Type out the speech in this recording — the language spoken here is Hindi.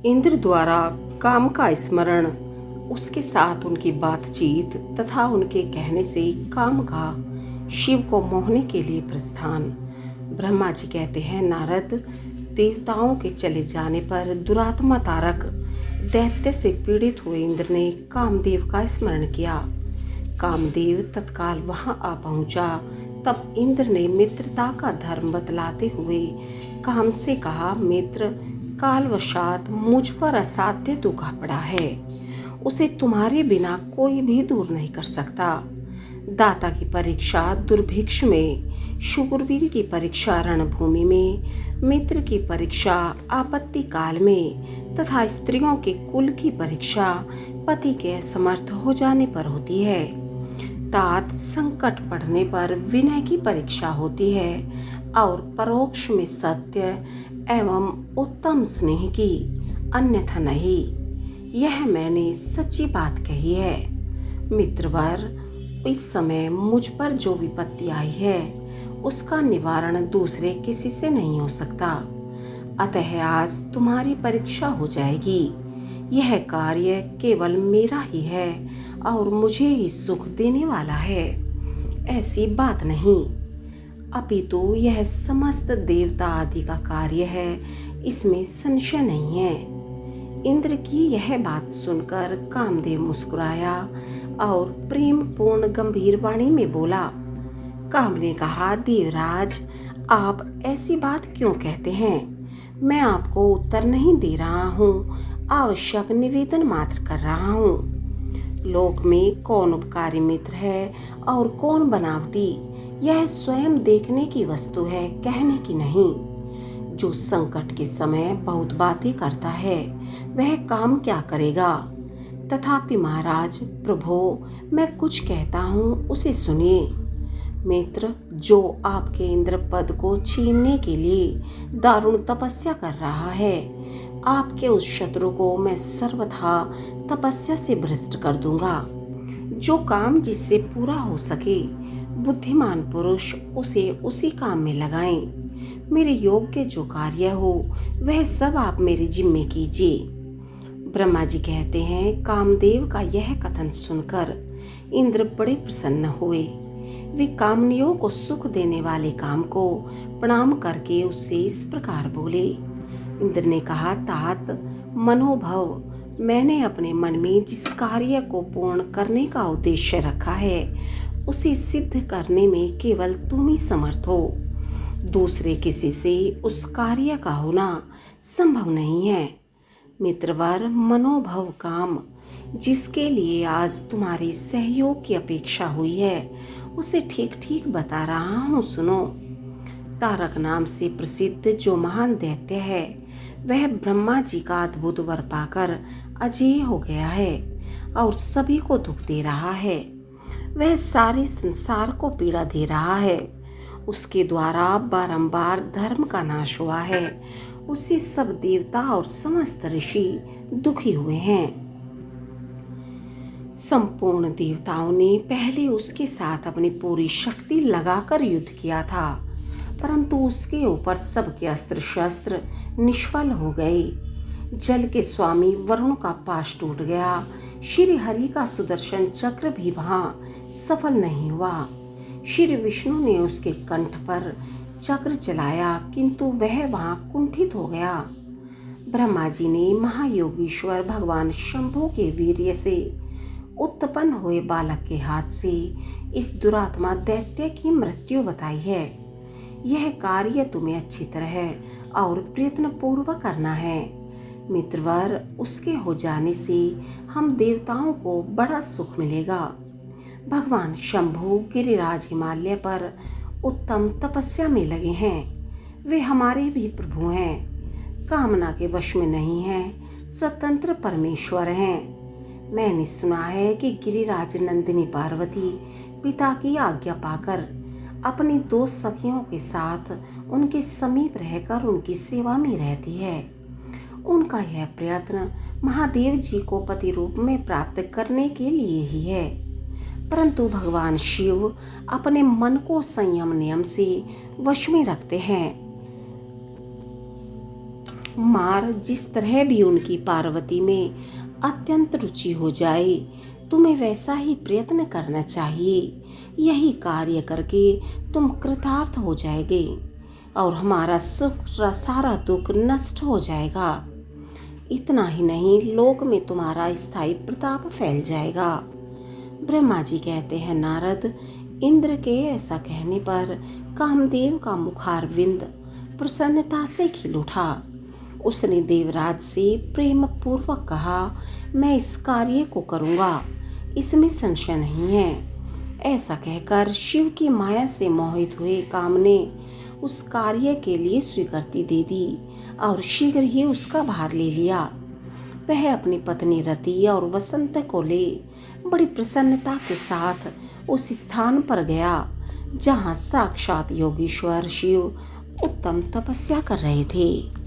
इंद्र द्वारा काम का स्मरण, उसके साथ उनकी बातचीत तथा उनके कहने से काम का शिव को मोहने के लिए प्रस्थान। ब्रह्मा जी कहते हैं, नारद, देवताओं के चले जाने पर दुरात्मा तारक दैत्य से पीड़ित हुए इंद्र ने कामदेव का स्मरण किया। कामदेव तत्काल वहां आ पहुंचा। तब इंद्र ने मित्रता का धर्म बतलाते हुए काम से कहा, मित्र, कालवशात मुझ पर असाध्य दुख आ पड़ा है, उसे तुम्हारे बिना कोई भी दूर नहीं कर सकता। दाता की परीक्षा दुर्भिक्ष में, शूरवीर की परीक्षा रणभूमि में, मित्र की परीक्षा आपत्ति काल में तथा स्त्रियों के कुल की परीक्षा पति के असमर्थ हो जाने पर होती है। तात संकट पड़ने पर विनय की परीक्षा होती है और परोक्ष में सत्य एवं उत्तम स्नेह की, अन्यथा नहीं। यह मैंने सच्ची बात कही है। मित्रवर, इस समय मुझ पर जो विपत्ति आई है उसका निवारण दूसरे किसी से नहीं हो सकता। अतः आज तुम्हारी परीक्षा हो जाएगी। यह कार्य केवल मेरा ही है और मुझे ही सुख देने वाला है, ऐसी बात नहीं, अपितु यह समस्त देवता आदि का कार्य है, इसमें संशय नहीं है। इंद्र की यह बात सुनकर कामदेव मुस्कुराया और प्रेम पूर्ण गंभीर वाणी में बोला। काम ने कहा, देवराज, आप ऐसी बात क्यों कहते हैं? मैं आपको उत्तर नहीं दे रहा हूँ, आवश्यक निवेदन मात्र कर रहा हूँ। लोक में कौन उपकारी मित्र है और कौन बनावटी, यह स्वयं देखने की वस्तु है, कहने की नहीं। जो संकट के समय बहुत बातें करता है वह काम क्या करेगा? तथापि महाराज, प्रभो, मैं कुछ कहता हूँ, उसे सुनिए। मित्र, जो आपके इंद्र पद को छीनने के लिए दारुण तपस्या कर रहा है, आपके उस शत्रु को मैं सर्वथा तपस्या से भ्रष्ट कर दूंगा। जो काम जिससे पूरा हो सके, बुद्धिमान पुरुष उसे उसी काम में लगाएं। मेरे योग्य जो कार्य हो वह सब आप मेरे जिम्मे कीजिए। ब्रह्मा जी कहते हैं, कामदेव का यह कथन सुनकर इंद्र बड़े प्रसन्न हुए। वे कामनियों को सुख देने वाले काम को प्रणाम करके उससे इस प्रकार बोले। इंद्र ने कहा, तात, मनोभव, मैंने अपने मन में जिस कार्य को पूर्ण करने का उद्देश्य रखा है उसे सिद्ध करने में केवल तुम ही समर्थ हो। दूसरे किसी से उस कार्य का होना संभव नहीं है। मित्रवर, मनोभव काम जिसके लिए आज तुम्हारी सहयोग की अपेक्षा हुई है उसे ठीक ठीक बता रहा हूँ, सुनो। तारक नाम से प्रसिद्ध जो महान दैत्य है वह ब्रह्मा जी का अद्भुत वर पाकर अजेय हो गया है और सभी को दुख दे रहा है। वह सारे संसार को पीड़ा दे रहा है। उसके द्वारा बारंबार धर्म का नाश हुआ है। उससे सब देवता और समस्त ऋषि दुखी हुए हैं। संपूर्ण देवताओं ने पहले उसके साथ अपनी पूरी शक्ति लगाकर युद्ध किया था, परंतु उसके ऊपर सबके अस्त्र शस्त्र निष्फल हो गए। जल के स्वामी वरुण का पाश टूट गया। श्री हरि का सुदर्शन चक्र भी वहां सफल नहीं हुआ। श्री विष्णु ने उसके कंठ पर चक्र चलाया, किंतु वह वहां कुंठित हो गया। ब्रह्मा जी ने महायोगीश्वर भगवान शंभु के वीर्य से उत्पन्न हुए बालक के हाथ से इस दुरात्मा दैत्य की मृत्यु बताई है। यह कार्य तुम्हें अच्छी तरह और प्रयत्न पूर्वक करना है। मित्रवर, उसके हो जाने से हम देवताओं को बड़ा सुख मिलेगा। भगवान शंभु गिरिराज हिमालय पर उत्तम तपस्या में लगे हैं। वे हमारे भी प्रभु हैं, कामना के वश में नहीं हैं, स्वतंत्र परमेश्वर हैं। मैंने सुना है कि गिरिराज नंदिनी पार्वती पिता की आज्ञा पाकर अपनी 2 सखियों के साथ उनके समीप रहकर उनकी सेवा में रहती है। उनका यह प्रयत्न महादेव जी को पति रूप में प्राप्त करने के लिए ही है, परंतु भगवान शिव अपने मन को संयम नियम से वश में रखते हैं। मार जिस तरह भी उनकी पार्वती में अत्यंत रुचि हो जाए, तुम्हें वैसा ही प्रयत्न करना चाहिए। यही कार्य करके तुम कृतार्थ हो जाएंगे और हमारा सुख सारा दुख नष्ट हो जाएगा। इतना ही नहीं, लोक में तुम्हारा स्थायी प्रताप फैल जाएगा। ब्रह्मा जी कहते हैं, नारद, इंद्र के ऐसा कहने पर कामदेव का मुखारविंद प्रसन्नता से खिल उठा। उसने देवराज से प्रेम पूर्वक कहा, मैं इस कार्य को करूँगा, इसमें संशय नहीं है। ऐसा कहकर शिव की माया से मोहित हुए काम ने उस कार्य के लिए स्वीकृति दे दी और शीघ्र ही उसका भार ले लिया। वह अपनी पत्नी रति और वसंत को ले बड़ी प्रसन्नता के साथ उस स्थान पर गया जहाँ साक्षात योगीश्वर शिव उत्तम तपस्या कर रहे थे।